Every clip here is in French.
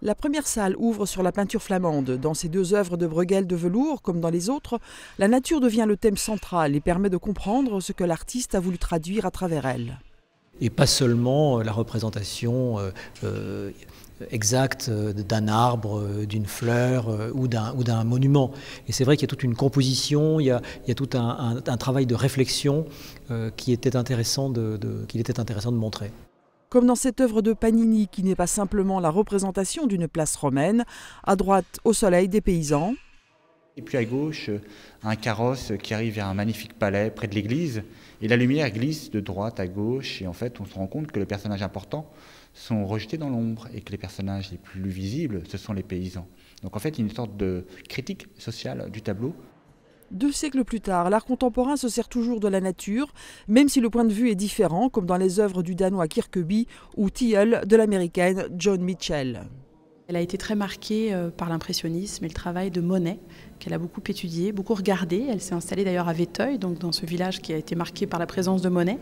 La première salle ouvre sur la peinture flamande. Dans ces deux œuvres de Bruegel de velours, comme dans les autres, la nature devient le thème central et permet de comprendre ce que l'artiste a voulu traduire à travers elle. Et pas seulement la représentation exacte d'un arbre, d'une fleur ou d'un monument. Et c'est vrai qu'il y a toute une composition, il y a tout un travail de réflexion qu'il était intéressant de montrer. Comme dans cette œuvre de Panini qui n'est pas simplement la représentation d'une place romaine, à droite au soleil des paysans. Et puis à gauche, un carrosse qui arrive vers un magnifique palais près de l'église. Et la lumière glisse de droite à gauche. Et en fait, on se rend compte que les personnages importants sont rejetés dans l'ombre et que les personnages les plus visibles, ce sont les paysans. Donc en fait, il y a une sorte de critique sociale du tableau. 2 siècles plus tard, l'art contemporain se sert toujours de la nature, même si le point de vue est différent, comme dans les œuvres du Danois Kirkeby ou Tilleul de l'Américaine Joan Mitchell. Elle a été très marquée par l'impressionnisme et le travail de Monet, qu'elle a beaucoup étudié, beaucoup regardé. Elle s'est installée d'ailleurs à Véteuil, donc dans ce village qui a été marqué par la présence de Monet.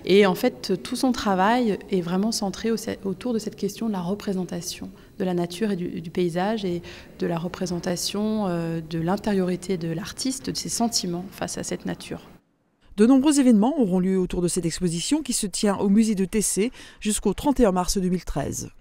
Et en fait, tout son travail est vraiment centré autour de cette question de la représentation de la nature et du paysage et de la représentation de l'intériorité de l'artiste, de ses sentiments face à cette nature. De nombreux événements auront lieu autour de cette exposition qui se tient au musée de Tessé jusqu'au 31 mars 2013.